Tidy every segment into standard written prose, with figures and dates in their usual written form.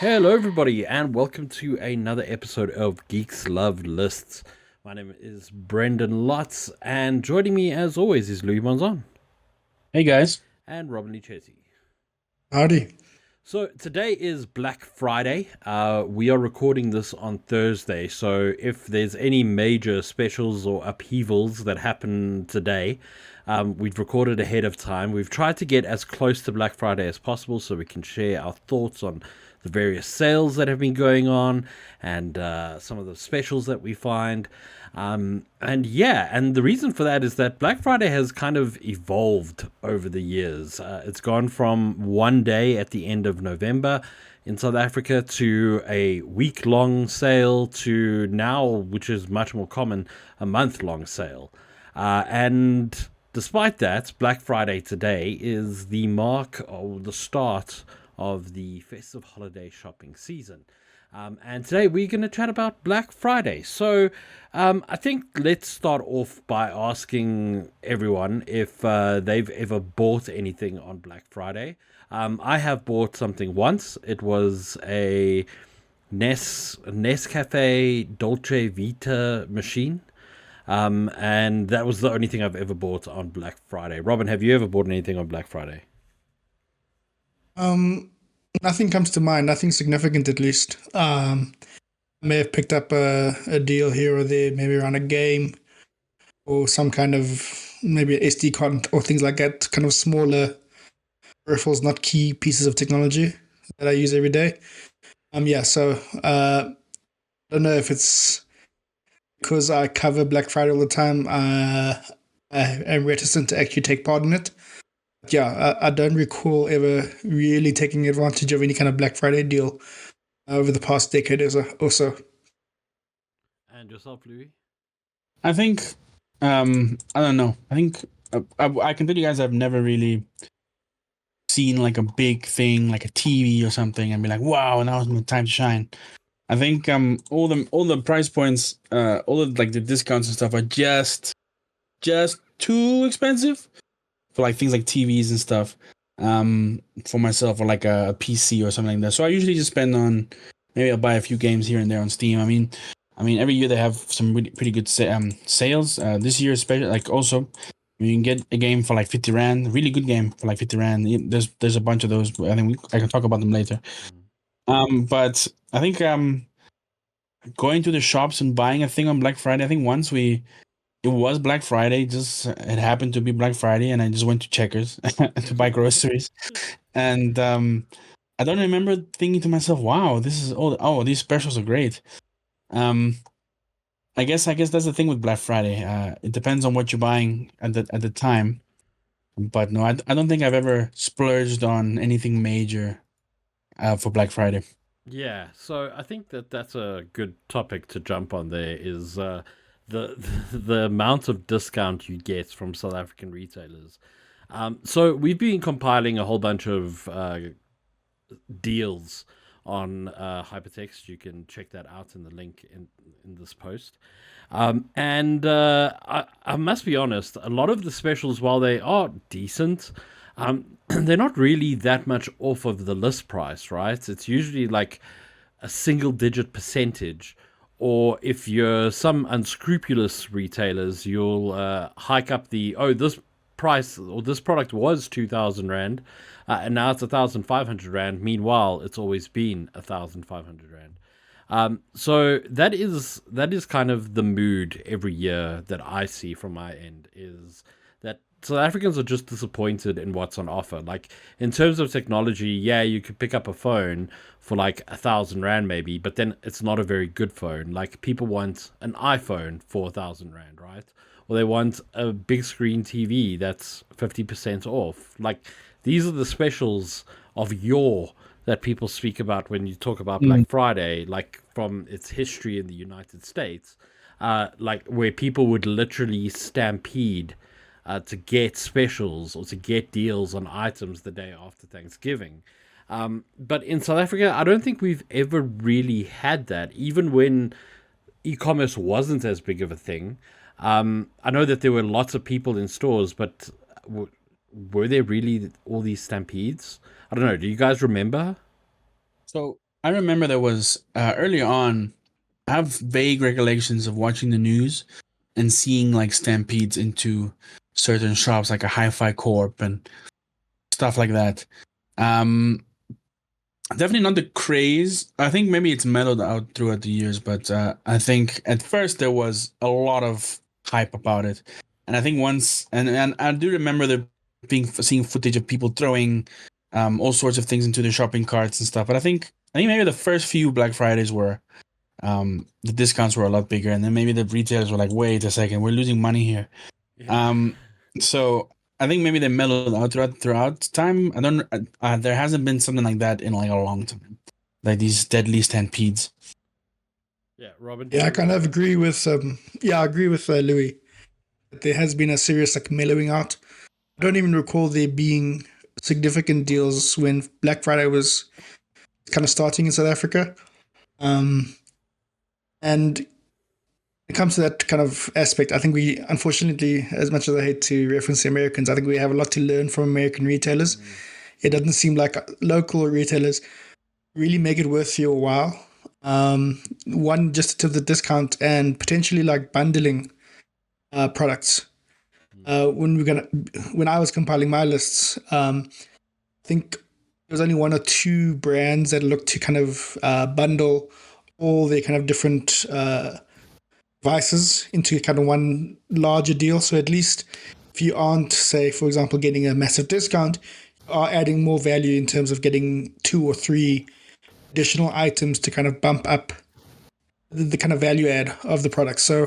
Hello, everybody, and welcome to another episode of Geeks Love Lists. My name is Brendan Lotz, and joining me, as always, is Louis Monzon Hey guys. and Robin Lichetti. Howdy. So today is Black Friday. We are recording this on Thursday, so if there's any major specials or upheavals that happen today, we've recorded ahead of time. We've tried to get as close to Black Friday as possible so we can share our thoughts on the various sales that have been going on and some of the specials that we find. And the reason for that is that Black Friday has kind of evolved over the years. It's gone from one day at the end of November in South Africa to a week-long sale to now, which is much more common, a month-long sale. And despite that, Black Friday today is the mark or the start of the festive holiday shopping season. And today we're going to chat about Black Friday. So I think let's start off by asking everyone if they've ever bought anything on Black Friday. I have bought something once. It was a Nescafe Dolce Vita machine. And that was the only thing I've ever bought on Black Friday. Robin, have you ever bought anything on Black Friday? Nothing comes to mind, nothing significant at least. I may have picked up a deal here or there, maybe around a game or some kind of maybe an SD card or things like that, kind of smaller peripherals, not key pieces of technology that I use every day. So I don't know if it's because I cover Black Friday all the time. I am reticent to actually take part in it. Yeah, I don't recall ever really taking advantage of any kind of Black Friday deal over the past decade or so. And yourself, Louis? I think, I don't know. I think I can tell you guys I've never really seen like a big thing, like a TV or something, and be like, wow, now's my time to shine. I think all the price points, all the like the discounts and stuff are just too expensive for like things like TVs and stuff, for myself, or like a PC or something like that. So I usually just spend on, maybe I'll buy a few games here and there on Steam. I mean, every year they have some really pretty good sales. This year especially, like also, you can get a game for like 50 Rand, really good game for like 50 Rand. There's a bunch of those. I think I can talk about them later. But I think going to the shops and buying a thing on Black Friday. I think once it was Black Friday. It happened to be Black Friday, and I just went to Checkers to buy groceries. And I don't remember thinking to myself, "Wow, this is these specials are great." I guess that's the thing with Black Friday. It depends on what you're buying at the time. But no, I don't think I've ever splurged on anything major for Black Friday. Yeah, so I think that's a good topic to jump on. There is the amount of discount you get from South African retailers. So we've been compiling a whole bunch of deals on Hypertext. You can check that out in the link in this post. And I must be honest, a lot of the specials, while they are decent, they're not really that much off of the list price, right? It's usually like a single-digit percentage. Or if you're some unscrupulous retailers, you'll hike up this price or this product was 2,000 Rand, and now it's 1,500 Rand. Meanwhile, it's always been 1,500 Rand. So that is kind of the mood every year that I see from my end, is that South Africans are just disappointed in what's on offer. Like, in terms of technology, yeah, you could pick up a phone for like 1,000 Rand maybe, but then it's not a very good phone. Like, people want an iPhone for 1,000 Rand, right? Or they want a big screen TV that's 50% off. Like, these are the specials of yore that people speak about when you talk about Black Friday, like from its history in the United States, like where people would literally stampede to get specials or to get deals on items the day after Thanksgiving. But in South Africa, I don't think we've ever really had that, even when e-commerce wasn't as big of a thing. I know that there were lots of people in stores, but were there really all these stampedes? I don't know. Do you guys remember? So I remember there was early on. I have vague recollections of watching the news and seeing like stampedes into certain shops, like a Hi-Fi Corp and stuff like that. Um, Definitely not the craze. I think maybe it's mellowed out throughout the years, but I think at first there was a lot of hype about it, and I think once, and I do remember there being seeing footage of people throwing all sorts of things into their shopping carts and stuff. But I think maybe the first few Black Fridays were the discounts were a lot bigger, and then maybe the retailers were like, "Wait a second, we're losing money here." Yeah. So I think maybe they mellowed out throughout time. I don't. There hasn't been something like that in like a long time, like these deadly stampedes. Yeah, Robin, do Yeah, you I kind of remember? agree with I agree with Louis. There has been a serious like mellowing out. I don't even recall there being significant deals when Black Friday was kind of starting in South Africa. And it comes to that kind of aspect, I think we, unfortunately, as much as I hate to reference the Americans, I think we have a lot to learn from American retailers. Mm, It doesn't seem like local retailers really make it worth your while. One, just in terms of discount and potentially like bundling products. mm, When I was compiling my lists, I think there was only one or two brands that looked to kind of bundle all their kind of different devices into kind of one larger deal. So at least if you aren't, say, for example, getting a massive discount, you are adding more value in terms of getting two or three additional items to kind of bump up the kind of value add of the product. So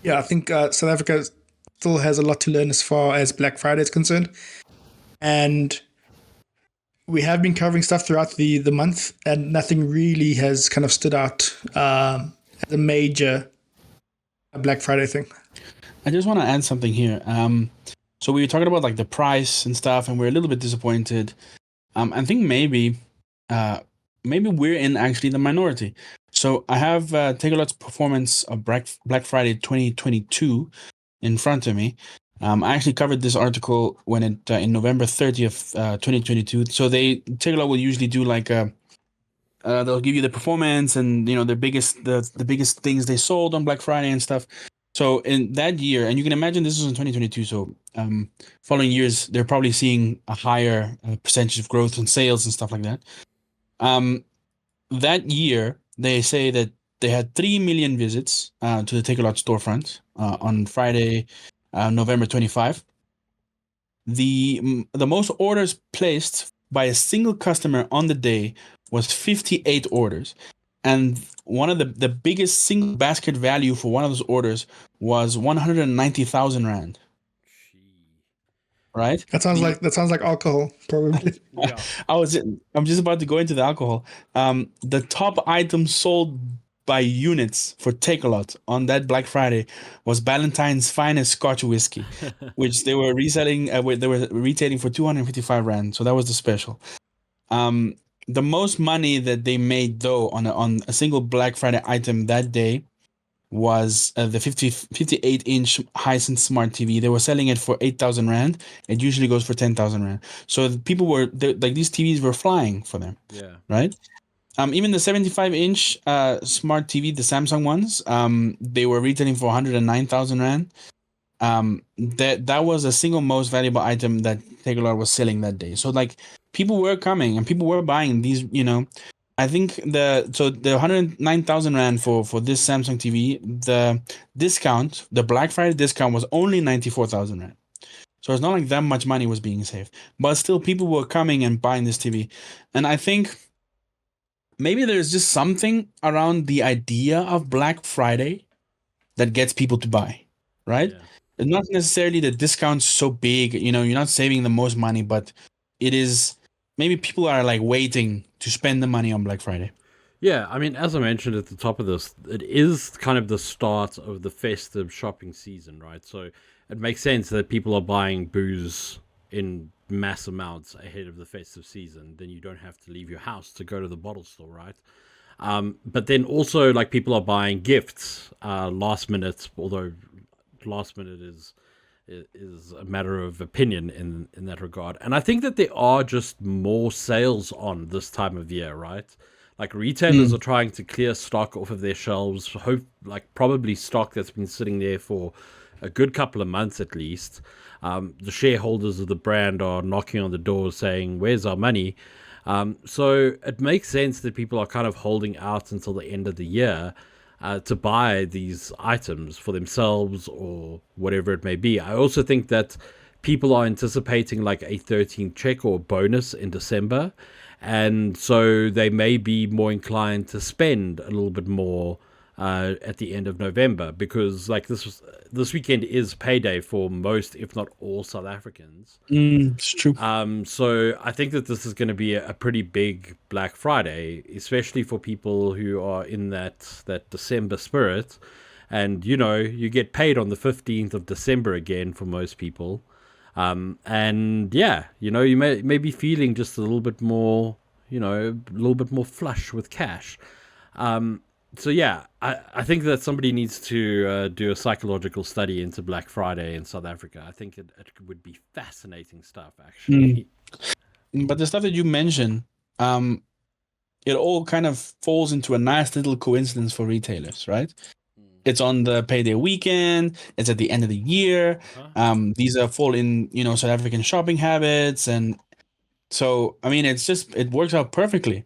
yeah, I think South Africa still has a lot to learn as far as Black Friday is concerned. And we have been covering stuff throughout the month, and nothing really has kind of stood out as a major Black Friday thing. I just want to add something here. So we were talking about like the price and stuff, and we're a little bit disappointed. I think maybe we're in actually the minority. So I have Take a Lot's performance of Black Friday 2022 in front of me. I actually covered this article when it in November 30th, 2022. So they Take a Lot will usually do like a they'll give you the performance and the biggest things they sold on Black Friday and stuff. So in that year, and you can imagine this was in 2022. So following years, they're probably seeing a higher percentage of growth in sales and stuff like that. Um, that year, they say that they had 3 million visits to the Take a Lot storefront on Friday, November 25. The most orders placed by a single customer on the day was 58 orders, and one of the biggest single basket value for one of those orders was 190,000 rand. gee. Right? The That sounds like alcohol, probably. Yeah. I'm just about to go into the alcohol. The top item sold by units for Take a Lot on that Black Friday was Ballantine's finest Scotch whiskey, which they were retailing for 255 rand. So that was the special. Um, the most money that they made though on a single Black Friday item that day was the 58-inch Hisense smart TV. They were selling it for 8,000 rand. It usually goes for 10,000 rand. So people were like these TVs were flying for them, Yeah. right? Even the 75-inch smart TV, the Samsung ones, they were retailing for 109,000 rand. That was a single most valuable item that Take a Lot was selling that day. So like people were coming and people were buying these. I think the 109,000 rand for this Samsung TV, the Black Friday discount was only 94,000 rand. So it's not like that much money was being saved, but still people were coming and buying this TV, and I think maybe there's just something around the idea of Black Friday that gets people to buy, right? Yeah. It's not necessarily the discounts so big, you're not saving the most money, but it is maybe people are like waiting to spend the money on Black Friday. Yeah, I mean, as I mentioned at the top of this, it is kind of the start of the festive shopping season, right? So it makes sense that people are buying booze in mass amounts ahead of the festive season. Then you don't have to leave your house to go to the bottle store, right? But then also, like, people are buying gifts last minute, although last minute is is a matter of opinion in that regard. And I think that there are just more sales on this time of year, right? Like retailers Mm. are trying to clear stock off of their shelves, hope like probably stock that's been sitting there for a good couple of months at least. The shareholders of the brand are knocking on the door saying, "Where's our money?" So it makes sense that people are kind of holding out until the end of the year to buy these items for themselves or whatever it may be. I also think that people are anticipating like a 13th check or bonus in December. And so they may be more inclined to spend a little bit more at the end of November because like this weekend is payday for most, if not all, South Africans. It's true. So I think that this is going to be a pretty big Black Friday, especially for people who are in that December spirit. And you know, you get paid on the 15th of December again for most people. And yeah, you know, you may be feeling just a little bit more, you know, a little bit more flush with cash. So yeah, I think that somebody needs to do a psychological study into Black Friday in South Africa. I think it would be fascinating stuff, Mm. actually. But the stuff that you mentioned, um, it all kind of falls into a nice little coincidence for retailers, right? It's on the payday weekend. It's at the end of the year. Huh? These are fall in, South African shopping habits, and so I mean, it works out perfectly.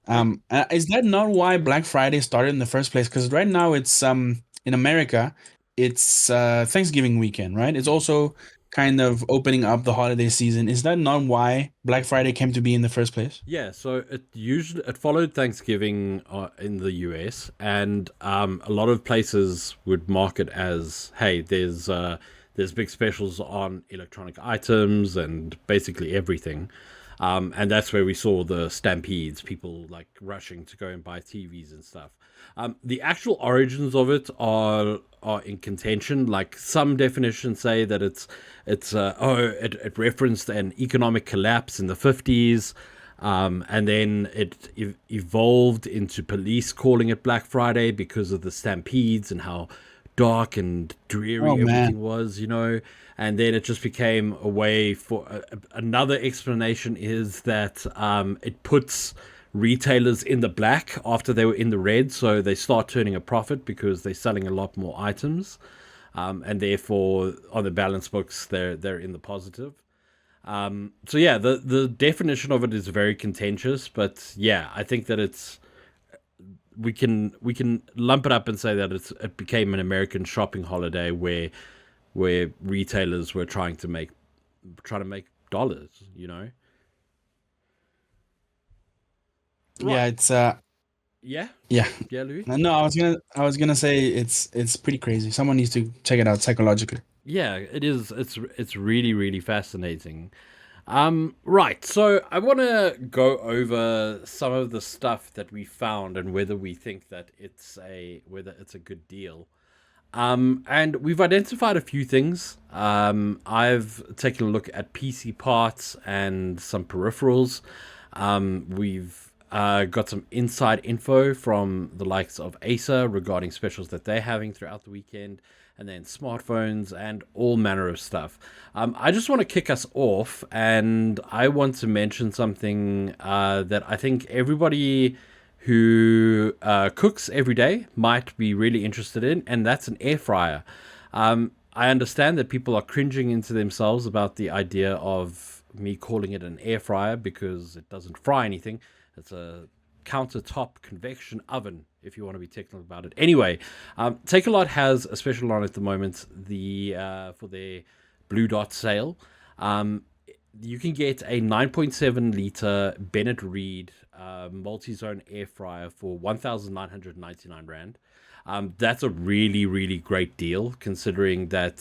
It, Is that not why Black Friday started in the first place? Because right now it's in America, it's Thanksgiving weekend, right? It's mm. also kind of opening up the holiday season. Is that not why Black Friday came to be in the first place? Yeah, so it followed Thanksgiving in the US, and a lot of places would mark it as, hey, there's big specials on electronic items and basically everything, and that's where we saw the stampedes, people like rushing to go and buy TVs and stuff. The actual origins of it are in contention. Like some definitions say that it referenced an economic collapse in the 50s. And then it evolved into police calling it Black Friday because of the stampedes and how dark and Oh dreary man. everything was, you know. And then it just became a way for another explanation is that it puts retailers in the black after they were in the red, so they start turning a profit because they're selling a lot more items, and therefore on the balance books they're in the positive. So yeah, the definition of it is very contentious, but yeah, I think that we can lump it up and say that it became an American shopping holiday where retailers were trying to make dollars, you know. Yeah, Right. it's Yeah. yeah. Yeah, Louis. No, I was gonna say it's pretty crazy. Someone needs to check it out psychologically. Yeah, it is. It's really really fascinating. Right. So I want to go over some of the stuff that we found and whether we think that whether it's a good deal. And we've identified a few things. I've taken a look at PC parts and some peripherals. We've got some inside info from the likes of Acer regarding specials that they're having throughout the weekend, and then smartphones and all manner of stuff. I just want to kick us off, and I want to mention something that I think everybody who cooks every day might be really interested in, and that's an air fryer. I understand that people are cringing into themselves about the idea of me calling it an air fryer because it doesn't fry anything. It's a countertop convection oven, if you want to be technical about it. Anyway, Takealot has a special on at the moment for their Blue Dot sale. Um, you can get a 9.7 liter Bennett Reed multi-zone air fryer for 1,999 rand. That's a really really great deal considering that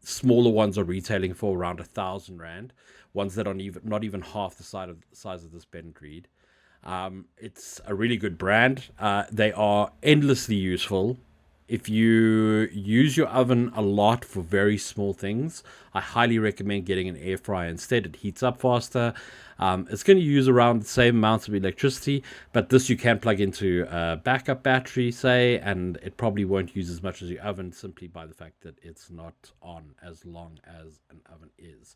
smaller ones are retailing for around 1,000 rand. Ones that are not even half the size of this Bennett Reed. It's a really good brand. They are endlessly useful. If you use your oven a lot for very small things, I highly recommend getting an air fryer instead. It heats up faster. It's going to use around the same amount of electricity, but this you can plug into a backup battery, say, and it probably won't use as much as your oven simply by the fact that it's not on as long as an oven is.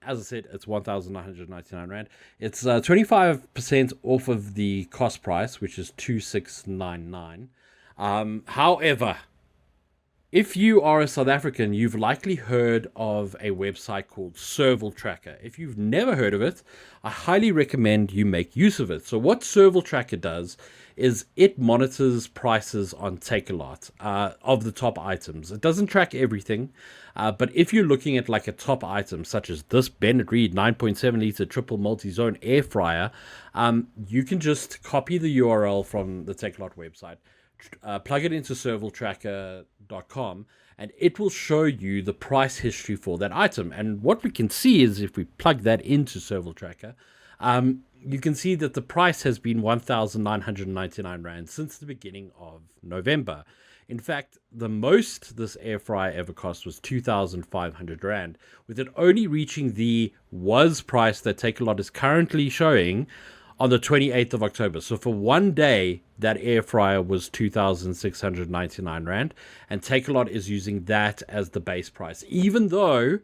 As I said, it's 1,999 Rand. It's 25% off of the cost price, which is 2,699. However, if you are a South African, you've likely heard of a website called Serval Tracker. If you've never heard of it, I highly recommend you make use of it. So what Serval Tracker does is it monitors prices on Takealot of the top items. It doesn't track everything, but if you're looking at like a top item such as this Bennett Reed 9.7 liter triple multi-zone air fryer, you can just copy the URL from the Takealot website, plug it into servaltracker.com, and it will show you the price history for that item. And what we can see is if we plug that into Serval Tracker, you can see that the price has been 1,999 Rand since the beginning of November. In fact, the most this air fryer ever cost was 2,500 Rand, with it only reaching the was price that Takealot is currently showing on the 28th of October. So for one day, that air fryer was 2,699 Rand, and Takealot is using that as the base price, even though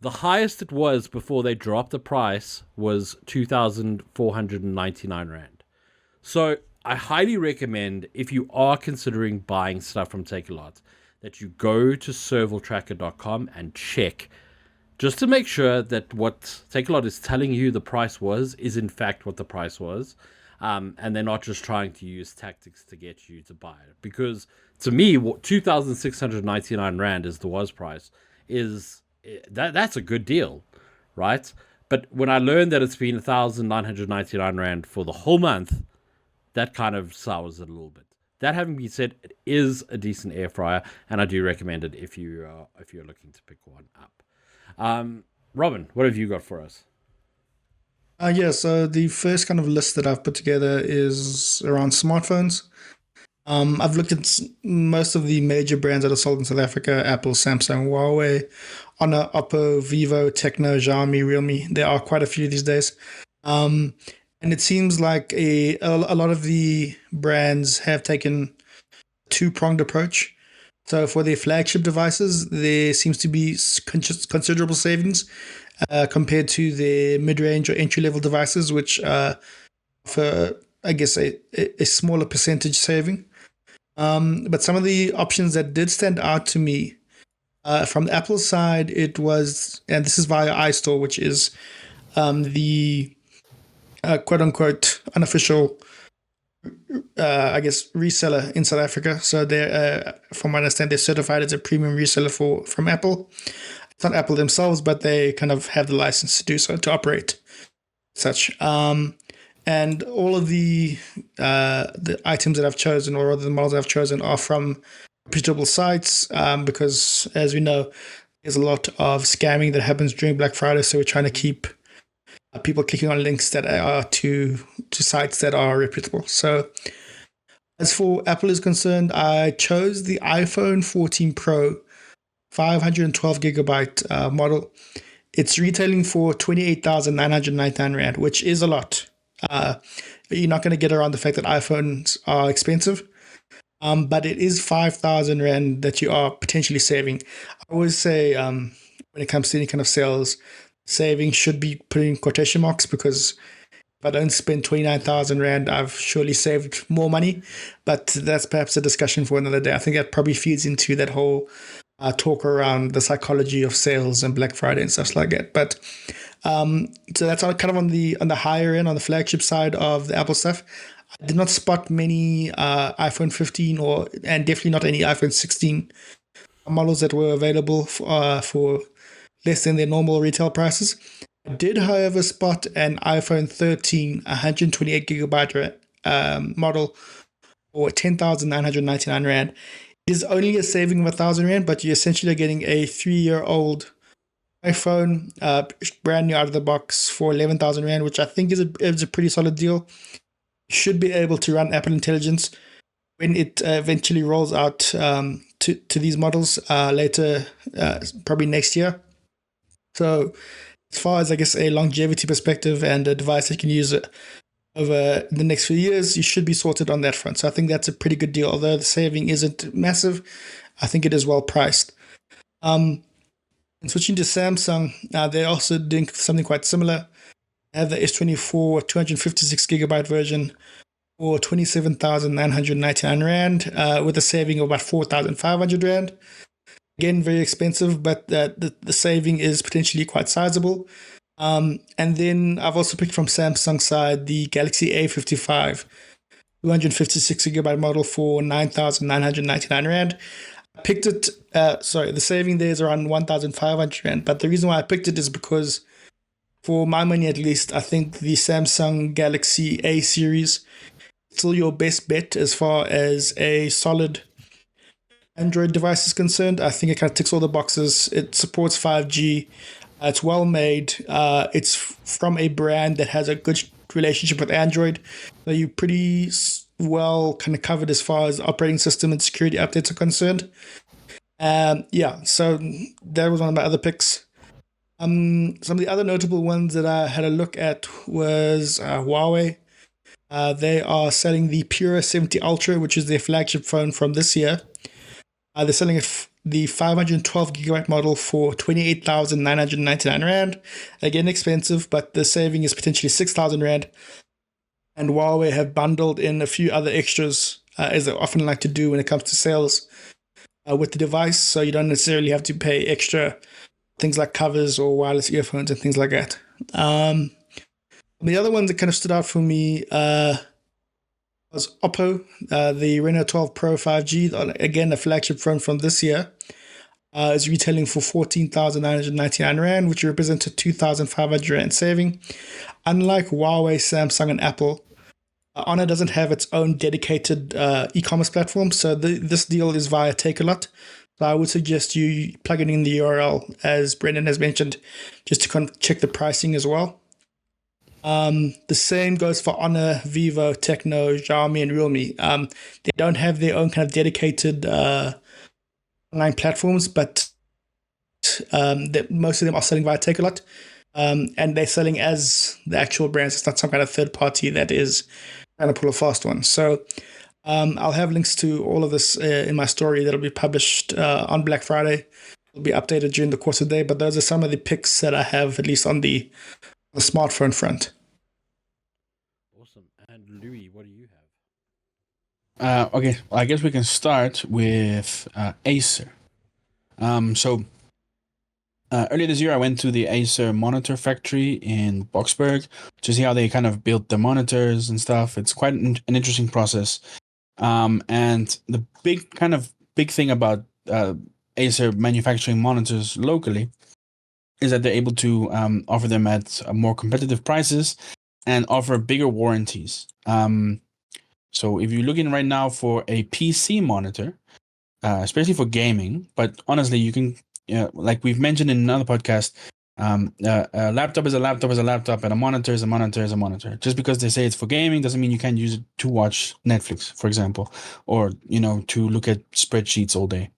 the highest it was before they dropped the price was 2,499 Rand. So I highly recommend, if you are considering buying stuff from Takealot, that you go to servaltracker.com and check, just to make sure that what Takealot is telling you the price was is in fact what the price was, and they're not just trying to use tactics to get you to buy it. Because to me, 2,699 Rand is the was price, is that's a good deal, right? But when I learned that it's been 1,999 Rand for the whole month, that kind of sours it a little bit. That having been said, it is a decent air fryer, and I do recommend it if you're looking to pick one up. Robin, what have you got for us? Yeah, so the first kind of list that I've put together is around smartphones. I've looked at most of the major brands that are sold in South Africa: Apple, Samsung, Huawei, Honor, Oppo, Vivo, Tecno, Xiaomi, Realme. There are quite a few these days. And it seems like a lot of the brands have taken a two-pronged approach. So for their flagship devices, there seems to be considerable savings compared to their mid-range or entry-level devices, which offer, I guess, a smaller percentage saving. But some of the options that did stand out to me from the Apple side, it was, and this is via iStore, which is the quote-unquote unofficial I guess reseller in South Africa. So they're, from what I understand, they're certified as a premium reseller from Apple. It's not Apple themselves, but they kind of have the license to do so, to operate such. And all of the items that I've chosen, or the models I've chosen, are from reputable sites, because as we know, there's a lot of scamming that happens during Black Friday. So we're trying to keep people clicking on links that are to sites that are reputable. So as for Apple is concerned, I chose the iPhone 14 Pro 512 gigabyte model. It's retailing for 28,999 Rand, which is a lot. You're not going to get around the fact that iPhones are expensive, but it is 5,000 Rand that you are potentially saving. I always say when it comes to any kind of sales, saving should be put in quotation marks, because if I don't spend 29,000 Rand, I've surely saved more money. But that's perhaps a discussion for another day. I think that probably feeds into that whole talk around the psychology of sales and Black Friday and stuff like that. But so that's kind of on the higher end, on the flagship side of the Apple stuff. I did not spot many iPhone 15 and definitely not any iPhone 16 models that were available for less than their normal retail prices. I did, however, spot an iPhone 13 128 gigabyte model for 10,999 Rand. It is only a saving of 1,000 Rand, but you're essentially getting a 3-year-old iPhone, brand new out of the box, for 11,000 Rand, which I think is a pretty solid deal. You should be able to run Apple Intelligence when it eventually rolls out to these models later, probably next year. So as far as I guess a longevity perspective and a device that can use it over the next few years, you should be sorted on that front. So I think that's a pretty good deal. Although the saving isn't massive, I think it is well priced. And switching to Samsung, they're also doing something quite similar. They have the S24 256 gigabyte version for 27,999 Rand, with a saving of about 4,500 Rand. Again, very expensive, but the saving is potentially quite sizable. And then I've also picked from Samsung side the Galaxy A55 256 gigabyte model for 9,999 Rand. I picked it, sorry, the saving there is around 1,500 Rand. But the reason why I picked it is because, for my money at least, I think the Samsung Galaxy A series is still your best bet as far as a solid Android device is concerned. I think it kind of ticks all the boxes. It supports 5G. It's well made. It's from a brand that has a good relationship with Android. So you're pretty well kind of covered as far as operating system and security updates are concerned. Yeah, so that was one of my other picks. Some of the other notable ones that I had a look at was Huawei. They are selling the Pura 70 Ultra, which is their flagship phone from this year. They're selling the 512 gigabyte model for 28,999 Rand. Again, expensive, but the saving is potentially 6,000 Rand. And Huawei have bundled in a few other extras, as they often like to do when it comes to sales with the device. So you don't necessarily have to pay extra things like covers or wireless earphones and things like that. The other one that kind of stood out for me was Oppo, the Reno 12 Pro 5G, again, a flagship phone from this year, is retailing for 14,999 Rand, which represents a 2,500 Rand saving. Unlike Huawei, Samsung, and Apple, Honor doesn't have its own dedicated e-commerce platform, so this deal is via Takealot. So I would suggest you plug it in the URL, as Brendan has mentioned, just to check the pricing as well. The same goes for Honor, Vivo, Tecno, Xiaomi, and Realme. They don't have their own kind of dedicated online platforms, but most of them are selling via Takealot. And they're selling as the actual brands. It's not some kind of third party that is trying to pull a fast one. So I'll have links to all of this in my story that'll be published on Black Friday. It'll be updated during the course of the day, but those are some of the picks that I have, at least on the smartphone front. Awesome. And Louis, what do you have? Okay, well, I guess we can start with Acer. Earlier this year, I went to the Acer monitor factory in Boxburg to see how they kind of built the monitors and stuff. It's quite an interesting process. And the big thing about Acer manufacturing monitors locally is that they're able to offer them at more competitive prices and offer bigger warranties. So if you're looking right now for a PC monitor, especially for gaming, but honestly, you can, like we've mentioned in another podcast, a laptop is a laptop is a laptop, and a monitor is a monitor is a monitor. Just because they say it's for gaming doesn't mean you can't use it to watch Netflix, for example, or to look at spreadsheets all day.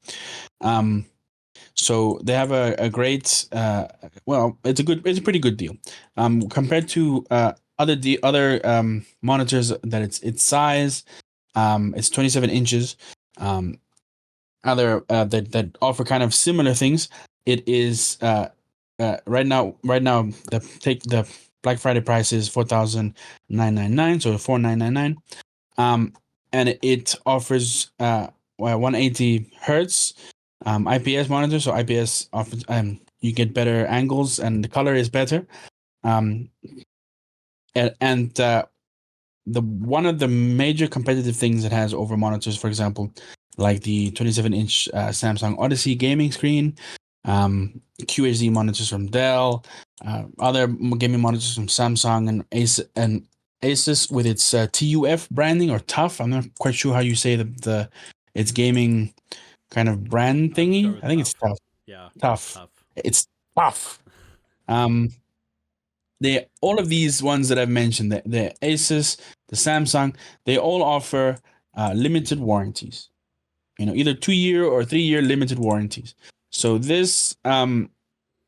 So they have a great, it's a pretty good deal, compared to other monitors that its size, it's 27 inches. Other that offer kind of similar things. It is right now the Black Friday price is 4,999, so 4,999. And it offers 180 hertz IPS monitor. So IPS offers you get better angles and the color is better. And the one of the major competitive things it has over monitors, for example, like the 27-inch Samsung Odyssey gaming screen, QHD monitors from Dell, other gaming monitors from Samsung and Asus with its TUF branding, or TUF. I'm not quite sure how you say its gaming kind of brand thingy. I think it's tough. Yeah, tough. It's tough. All of these ones that I've mentioned, the Asus, the Samsung, they all offer limited warranties. Either 2-year or 3-year limited warranties. So this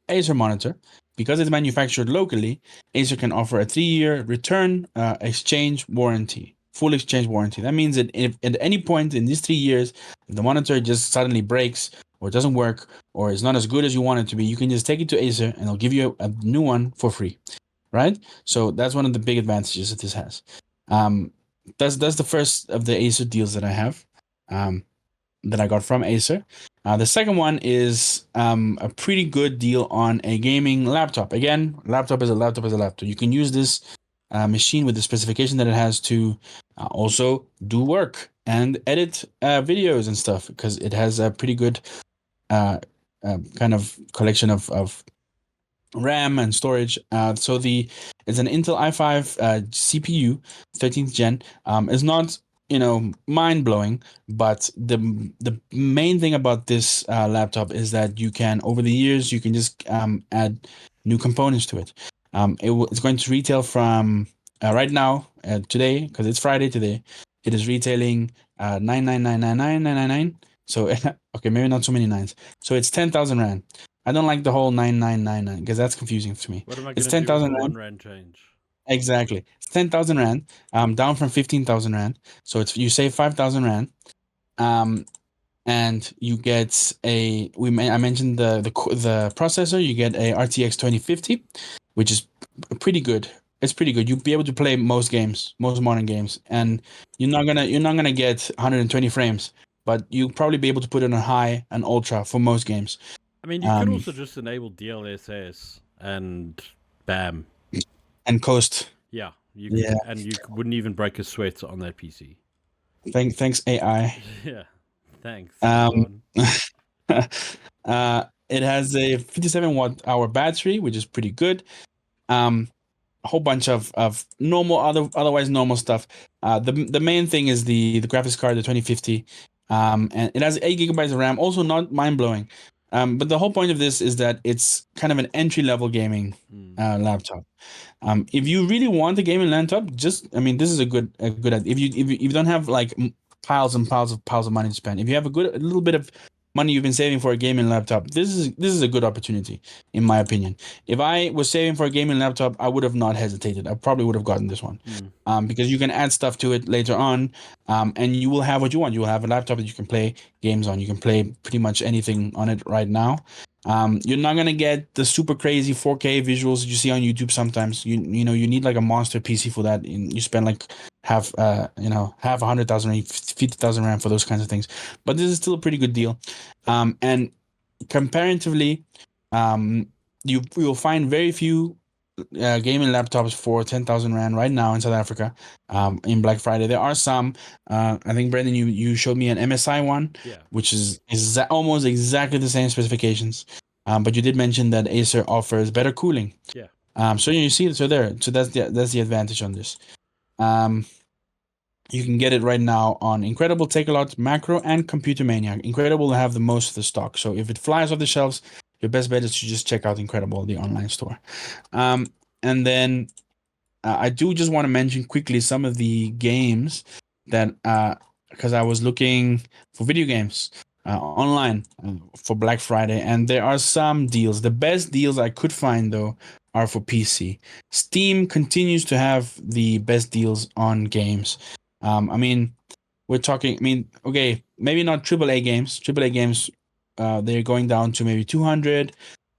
Acer monitor, because it's manufactured locally, Acer can offer a 3-year return exchange warranty, full exchange warranty. That means that if at any point in these 3 years, if the monitor just suddenly breaks or doesn't work or is not as good as you want it to be, you can just take it to Acer and they'll give you a new one for free, right? So that's one of the big advantages that this has. That's the first of the Acer deals that I have. That I got from Acer. The second one is a pretty good deal on a gaming laptop. Again, laptop is a laptop is a laptop. You can use this machine with the specification that it has to also do work and edit videos and stuff because it has a pretty good kind of collection of RAM and storage. So it's an Intel i5 CPU, 13th gen. It's not mind blowing, but the main thing about this laptop is that you can over the years you can just add new components to it. It's going to retail from right now today because it's Friday today. It is retailing 9999999. So okay, maybe not so many nines. So it's 10,000 rand. I don't like the whole 9999 because that's confusing to me. What am I It's going to do with 10,000 the rand. 1 rand change? Exactly. It's 10,000 rand, down from 15,000 rand. So you save 5,000 rand. And you get I mentioned the processor. You get a RTX 2050, which is pretty good. It's pretty good. You'll be able to play most games, most modern games, and you're not gonna get 120 frames, but you'll probably be able to put it on high and ultra for most games. I mean, you could also just enable DLSS and bam. And coast. Yeah, Yeah. and you wouldn't even break a sweat on that PC. Thanks AI. Yeah, thanks. Um, Elon. it has a 57 watt hour battery, which is pretty good. A whole bunch of normal otherwise normal stuff. The main thing is the graphics card, the 2050. And it has 8 gigabytes of RAM, also not mind blowing. But the whole point of this is that it's kind of an entry level gaming laptop. If you really want a gaming laptop, this is a good if you don't have like piles and piles of money to spend. If you have a little bit of money you've been saving for a gaming laptop, this is a good opportunity, in my opinion. If I was saving for a gaming laptop, I would have not hesitated. I probably would have gotten this one, because you can add stuff to it later on, and you will have what you want. You will have a laptop that you can play games on. You can play pretty much anything on it right now. You're not gonna get the super crazy 4K visuals that you see on YouTube sometimes. You need like a monster PC for that. And you spend like half 100,000 50,000 rand for those kinds of things. But this is still a pretty good deal. And comparatively, you will find very few gaming laptops for 10,000 rand right now in South Africa. In Black Friday, there are some. I think Brendan, you showed me an MSI one, Yeah. which is almost exactly the same specifications. But you did mention that Acer offers better cooling. Yeah. So you see, so that's the advantage on this. You can get it right now on Incredible, Takealot, Macro, and Computer Mania. Incredible will have the most of the stock. So if it flies off the shelves, your best bet is to just check out Incredible, the online store. And then I do just want to mention quickly some of the games that, because I was looking for video games online for Black Friday, and there are some deals. The best deals I could find, though, are for PC. Steam continues to have the best deals on games. We're talking. Okay, maybe not AAA games. AAA games, they're going down to maybe 200.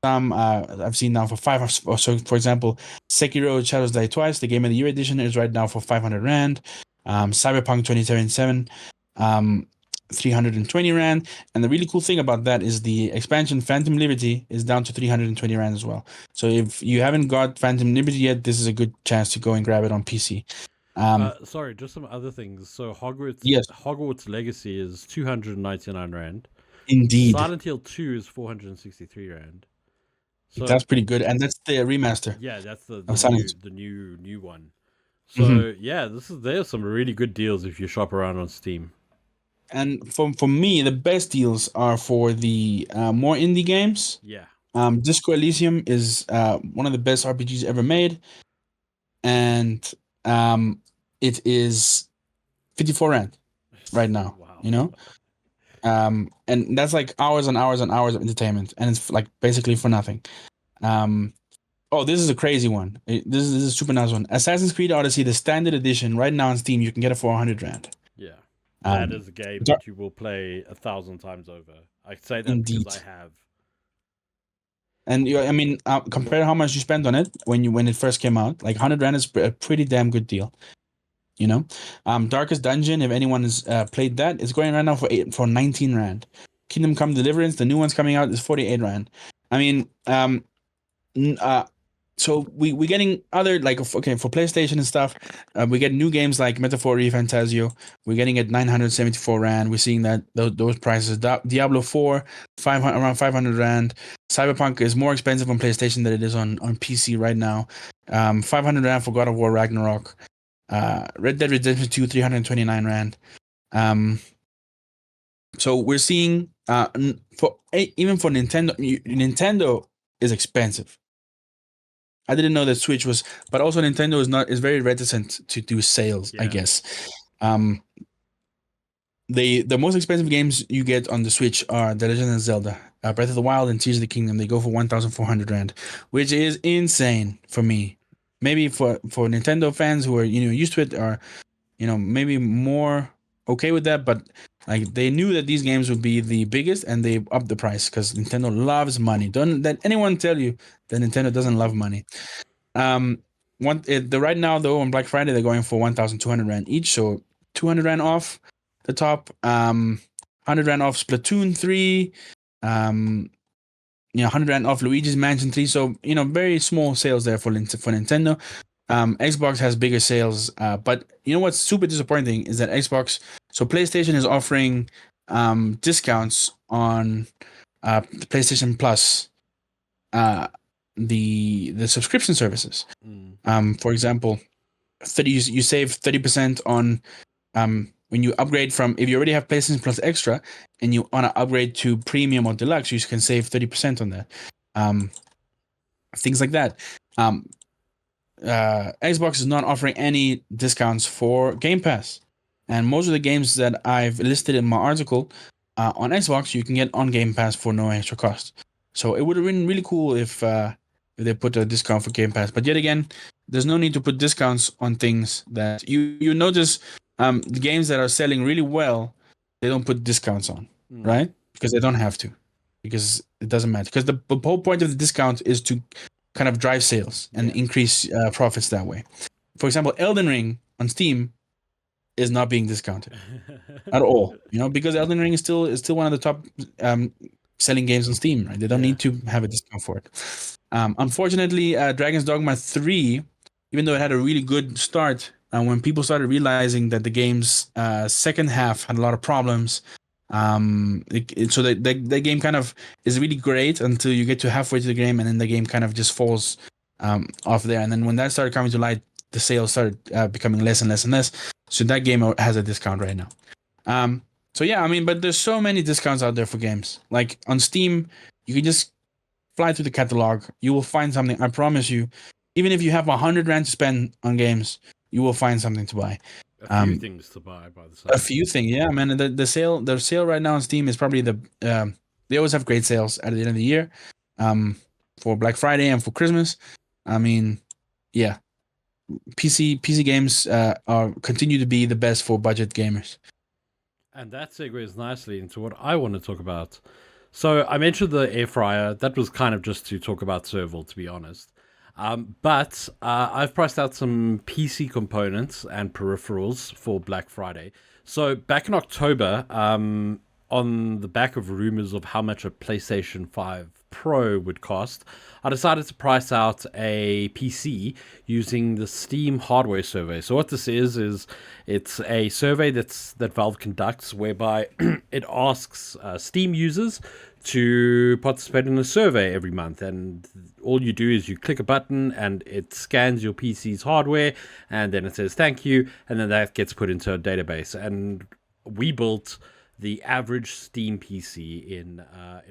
Some I've seen now for 5. So, for example, Sekiro: Shadows Die Twice, the Game of the Year edition, is right now for 500 rand. Cyberpunk 2077, 320 rand. And the really cool thing about that is the expansion Phantom Liberty is down to 320 rand as well. So if you haven't got Phantom Liberty yet, this is a good chance to go and grab it on PC. Sorry, just some other things. So Yes, Hogwarts Legacy is 299 rand. indeed. Silent Hill 2 is 463 rand. So That's pretty good, and that's the remaster yeah, that's the of new Silence. new one. So Mhm. yeah, there's some really good deals if you shop around on Steam. And for me, the best deals are for the more indie games. Yeah. Disco Elysium is one of the best RPGs ever made, and it is 54 rand. right now. Wow. And that's like hours and hours and hours of entertainment, and it's like basically for nothing. Um, oh, this is a crazy one. This is a super nice one. Assassin's Creed Odyssey, the standard edition, right now on Steam, you can get it for 100 Rand. Yeah. That Um, is a game Dar- that you will play 1,000 times over. I say that because indeed. I have. And I mean, compare how much you spent on it when it first came out. Like 100 Rand is a pretty damn good deal. You know, Darkest Dungeon. If anyone has played that, it's going right now for 19 Rand. Kingdom Come Deliverance, the new one's coming out, is 48 Rand. I mean, n- uh, so we're getting other like okay for PlayStation and stuff. We get new games like Metaphor Fantasio. We're getting at 974 Rand. We're seeing that those prices. Diablo 4, 500 around 500 Rand. Cyberpunk is more expensive on PlayStation than it is on PC right now. 500 Rand for God of War Ragnarok. Red Dead Redemption 2, 329 Rand. Um, so we're seeing even for Nintendo is expensive. I didn't know that Switch was, but also Nintendo is very reticent to do sales, I Yeah. guess. Um, the most expensive games you get on the Switch are The Legend of Zelda, Breath of the Wild, and Tears of the Kingdom. They go for 1,400 Rand, which is insane for me. Maybe for Nintendo fans who are used to it, or maybe more okay with that, but like they knew that these games would be the biggest and they upped the price because Nintendo loves money. Don't let anyone tell you that Nintendo doesn't love money. Um, the right now though on Black Friday they're going for 1,200 Rand each, so 200 Rand off the top. 100 Rand off Splatoon 3. 100 Rand off Luigi's Mansion 3. So very small sales there for Nintendo. Xbox has bigger sales, but you know what's super disappointing is that so PlayStation is offering discounts on the PlayStation Plus, uh, the subscription services. Mm. For example, 30 you save 30% on when you upgrade from, if you already have PlayStation Plus Extra and you want to upgrade to Premium or Deluxe, you can save 30% on that. Things like that. Xbox is not offering any discounts for Game Pass, and most of the games that I've listed in my article on Xbox you can get on Game Pass for no extra cost. So it would have been really cool if they put a discount for Game Pass. But yet again, there's no need to put discounts on things that you notice. The games that are selling really well, they don't put discounts on, right? Because they don't have to, because it doesn't matter. Because the whole point of the discount is to kind of drive sales and increase profits that way. For example, Elden Ring on Steam is not being discounted at all, because Elden Ring is still one of the top selling games on Steam, right? They don't need to have a discount for it. Unfortunately, Dragon's Dogma 3, even though it had a really good start, when people started realizing that the game's second half had a lot of problems, so the game kind of is really great until you get to halfway to the game, and then the game kind of just falls off there. And then when that started coming to light, the sales started becoming less and less and less. So that game has a discount right now. So yeah, I mean, but there's so many discounts out there for games. Like on Steam, you can just fly through the catalog. You will find something. I promise you. Even if you have 100 Rand to spend on games, you will find something to buy. A few things to buy by the same. A few things, yeah, man. The sale right now on Steam is probably they always have great sales at the end of the year, for Black Friday and for Christmas. I mean, yeah, PC games are continue to be the best for budget gamers. And that segues nicely into what I want to talk about. So I mentioned the air fryer. That was kind of just to talk about Serval, to be honest. But I've priced out some PC components and peripherals for Black Friday. So back in October, on the back of rumors of how much a PlayStation 5 Pro would cost, I decided to price out a PC using the Steam hardware survey. So what this is it's a survey that Valve conducts whereby it asks Steam users to participate in a survey every month, and all you do is you click a button and it scans your PC's hardware, and then it says thank you, and then that gets put into a database. And we built the average Steam PC in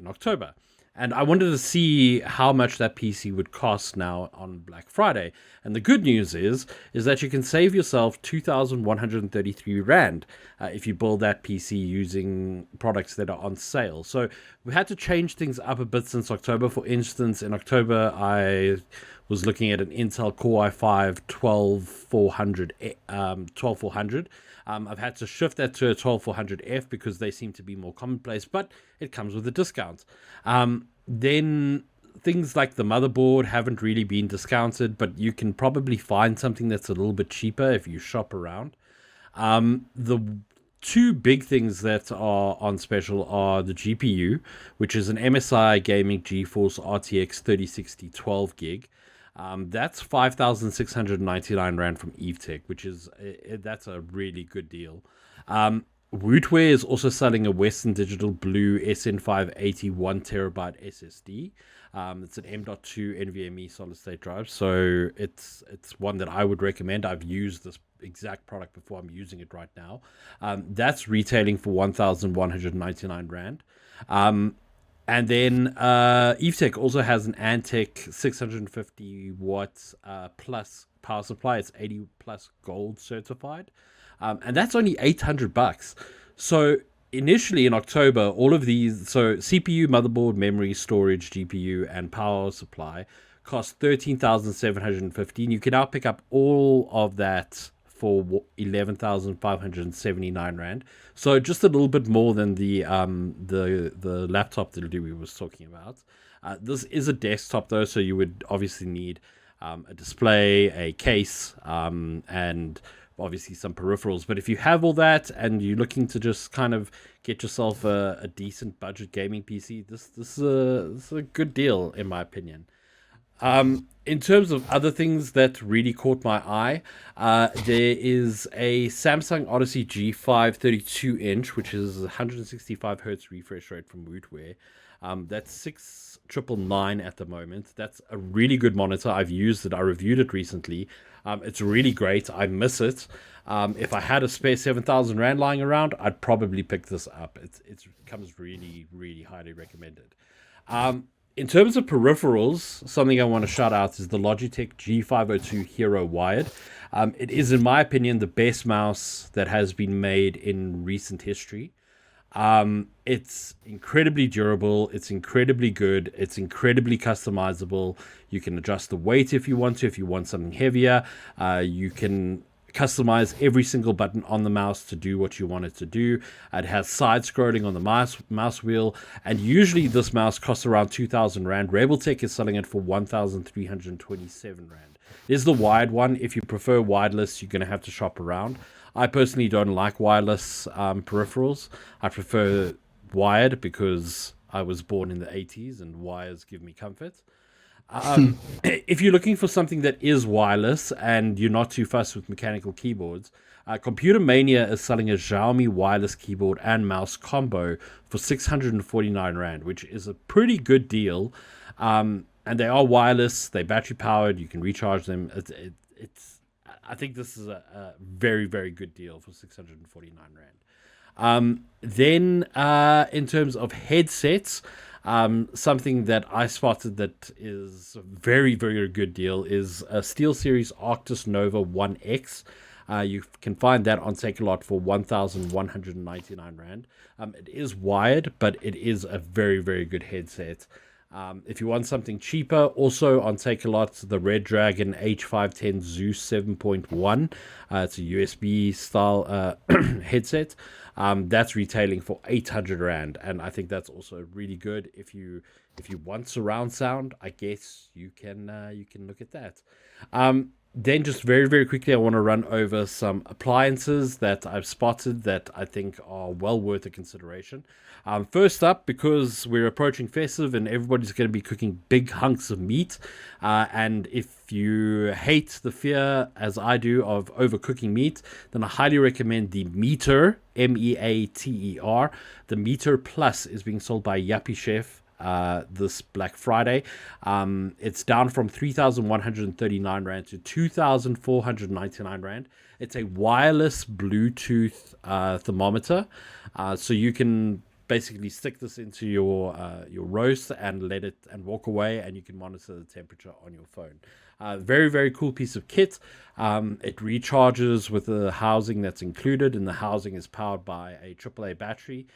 October, And I wanted to see how much that PC would cost now on Black Friday. And the good news is that you can save yourself 2,133 Rand if you build that PC using products that are on sale. So we had to change things up a bit since October. For instance, in October, I was looking at an Intel Core i5 12400. I've had to shift that to a 12400F because they seem to be more commonplace, but it comes with a discount. Then things like the motherboard haven't really been discounted, but you can probably find something that's a little bit cheaper if you shop around. The two big things that are on special are the GPU, which is an MSI Gaming GeForce RTX 3060 12 gig. That's 5,699 Rand from EveTech, which is that's a really good deal. Rootware is also selling a Western Digital Blue SN580 1TB SSD. It's an M.2 NVMe solid state drive, so it's one that I would recommend. I've used this exact product before. I'm using it right now. That's retailing for 1,199 Rand. And then EveTech also has an Antec 650 watts plus power supply. It's 80 plus gold certified. And that's only $800. So initially in October, all of these, so CPU, motherboard, memory, storage, GPU, and power supply cost 13,715. You can now pick up all of that for 11,579 Rand. So just a little bit more than the laptop that we was talking about. This is a desktop though, so you would obviously need a display, a case, and obviously some peripherals. But if you have all that and you're looking to just kind of get yourself a decent budget gaming PC, this is a good deal in my opinion. In terms of other things that really caught my eye, there is a Samsung Odyssey G5 32-inch, which is 165 hertz refresh rate from Rootware. That's 6,999 at the moment. That's a really good monitor. I've used it. I reviewed it recently. It's really great. I miss it. If I had a spare 7,000 Rand lying around, I'd probably pick this up. It comes really, really highly recommended. In terms of peripherals, something I want to shout out is the Logitech G502 Hero Wired. It is, in my opinion, the best mouse that has been made in recent history. It's incredibly durable. It's incredibly good. It's incredibly customizable. You can adjust the weight if you want to. If you want something heavier, you can customize every single button on the mouse to do what you want it to do. It has side scrolling on the mouse wheel, and usually this mouse costs around 2,000 Rand. Rebeltech is selling it for 1,327 Rand. There's the wired one. If you prefer wireless, you're going to have to shop around. I personally don't like wireless peripherals. I prefer wired because I was born in the 80s and wires give me comfort. If you're looking for something that is wireless and you're not too fussed with mechanical keyboards, Computer Mania is selling a Xiaomi wireless keyboard and mouse combo for 649 Rand, which is a pretty good deal. And they are wireless, they're battery powered, you can recharge them. I think this is a very, very good deal for 649 Rand. Then in terms of headsets, something that I spotted that is a very, very good deal is a SteelSeries Arctis Nova 1X. You can find that on Takealot for 1,199 Rand. It is wired, but it is a very, very good headset. If you want something cheaper, also on Takealot, the Red Dragon H510 Zeus 7.1. It's a USB style headset. That's retailing for 800 Rand, and I think that's also really good. If you want surround sound, I guess you can look at that. Then just very, very quickly, I want to run over some appliances that I've spotted that I think are well worth a consideration. First up, because we're approaching festive and everybody's going to be cooking big hunks of meat, and if you hate the fear, as I do, of overcooking meat, then I highly recommend the Meater, Meater. The Meater Plus is being sold by Yappy Chef this Black Friday. It's down from 3,139 Rand to 2,499 Rand. It's a wireless Bluetooth thermometer, so you can basically stick this into your roast and let it and walk away, and you can monitor the temperature on your phone. Very, very cool piece of kit. It recharges with the housing that's included, and the housing is powered by a AAA battery.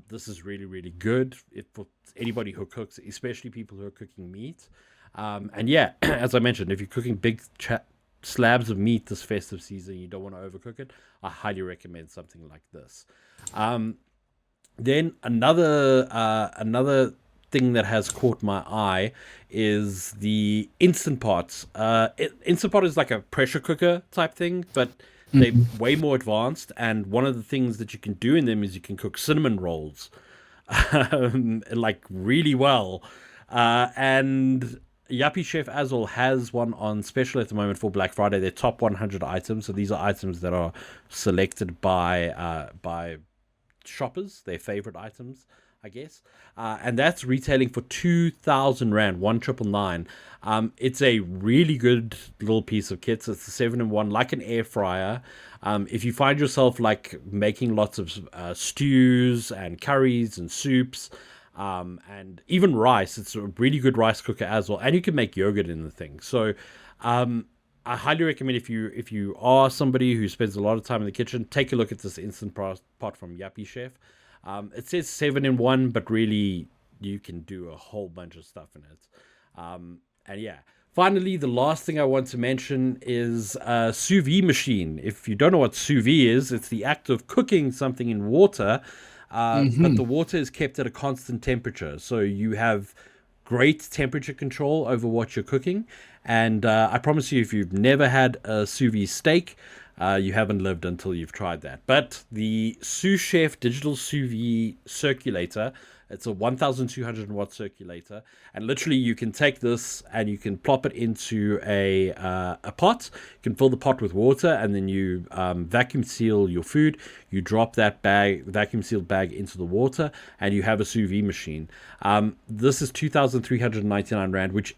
This is really, really good for anybody who cooks, especially people who are cooking meat. And yeah, as I mentioned, if you're cooking big slabs of meat this festive season, you don't want to overcook it, I highly recommend something like this. Then another thing that has caught my eye is the Instant Pots. Instant Pot is like a pressure cooker type thing, but they're way more advanced. And one of the things that you can do in them is you can cook cinnamon rolls, like really well. And Yuppie Chef Azul has one on special at the moment for Black Friday. Their top 100 items. So these are items that are selected by shoppers, their favorite items, I guess. And that's retailing for 2,000 Rand, 1,999. It's a really good little piece of kit. So it's a 7-in-1, like an air fryer. If you find yourself like making lots of stews and curries and soups, and even rice, it's a really good rice cooker as well. And you can make yogurt in the thing. So I highly recommend if you are somebody who spends a lot of time in the kitchen, take a look at this Instant Pot from Yuppie Chef. It says 7-in-1, but really you can do a whole bunch of stuff in it. And yeah, finally, the last thing I want to mention is a sous vide machine. If you don't know what sous vide is, it's the act of cooking something in water, but the water is kept at a constant temperature. So you have great temperature control over what you're cooking. And I promise you, if you've never had a sous vide steak, you haven't lived until you've tried that. But the Sous Chef Digital Sous Vide Circulator, it's a 1,200 watt circulator, and literally you can take this and you can plop it into a pot. You can fill the pot with water, and then you vacuum seal your food. You drop that vacuum sealed bag into the water, and you have a sous vide machine. This is 2,399 Rand, which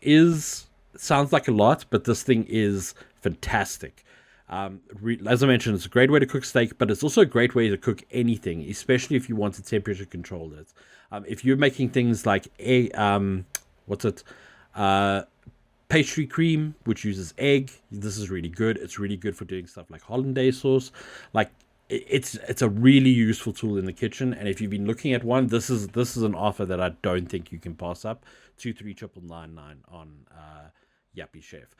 sounds like a lot, but this thing is fantastic. As I mentioned, it's a great way to cook steak, but it's also a great way to cook anything, especially if you want to temperature control it. If you're making things like pastry cream, which uses egg, this is really good. It's really good for doing stuff like hollandaise sauce. Like it's a really useful tool in the kitchen. And if you've been looking at one, this is an offer that I don't think you can pass up. 23999 on Yuppie Chef.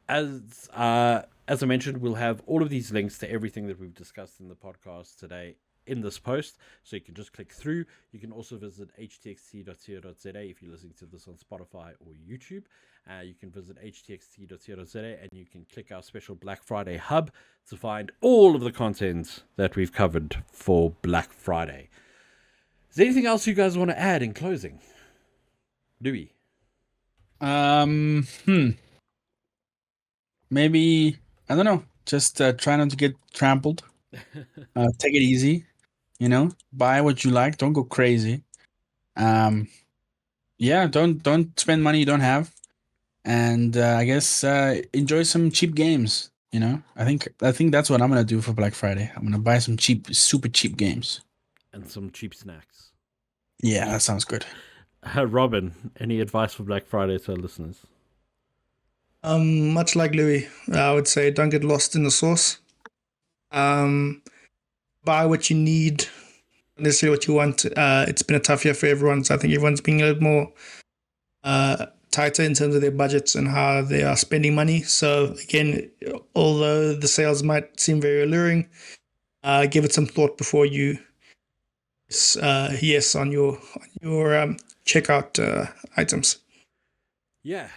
As I mentioned, we'll have all of these links to everything that we've discussed in the podcast today in this post, so you can just click through. You can also visit htxt.co.za if you're listening to this on Spotify or YouTube. You can visit htxt.co.za and you can click our special Black Friday hub to find all of the content that we've covered for Black Friday. Is there anything else you guys want to add in closing? Louis? Maybe, I don't know, just try not to get trampled. Take it easy, buy what you like. Don't go crazy. Yeah, don't spend money you don't have. And I guess enjoy some cheap games, I think that's what I'm going to do for Black Friday. I'm going to buy some super cheap games. And some cheap snacks. Yeah, that sounds good. Robin, any advice for Black Friday to our listeners? Much like Louis, I would say don't get lost in the sauce. Buy what you need, not necessarily what you want. It's been a tough year for everyone, so I think everyone's being a little more tighter in terms of their budgets and how they are spending money. So again, although the sales might seem very alluring, give it some thought before you yes on your checkout items. Yeah,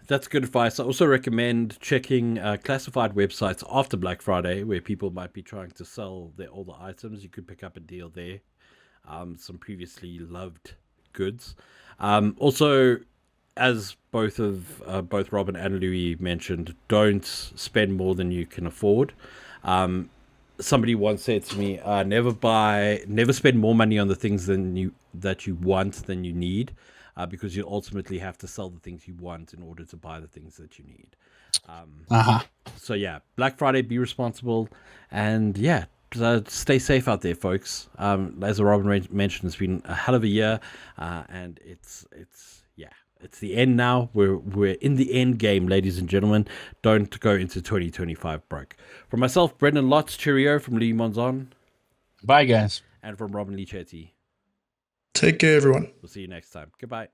that's good advice. I also recommend checking classified websites after Black Friday, where people might be trying to sell their older items. You could pick up a deal there. Some previously loved goods. Also, as both Robin and Louis mentioned, don't spend more than you can afford. Somebody once said to me, never spend more money on the things that you want than you need. Because you ultimately have to sell the things you want in order to buy the things that you need. So yeah, Black Friday, be responsible, and yeah, stay safe out there, folks. As Robin mentioned, it's been a hell of a year, and it's the end now. We're in the end game, ladies and gentlemen. Don't go into 2025 broke. From myself, Brendan Lotz, cheerio. From Lee Monzon. Bye, guys. And from Robin Lee Chetty. Take care, everyone. We'll see you next time. Goodbye.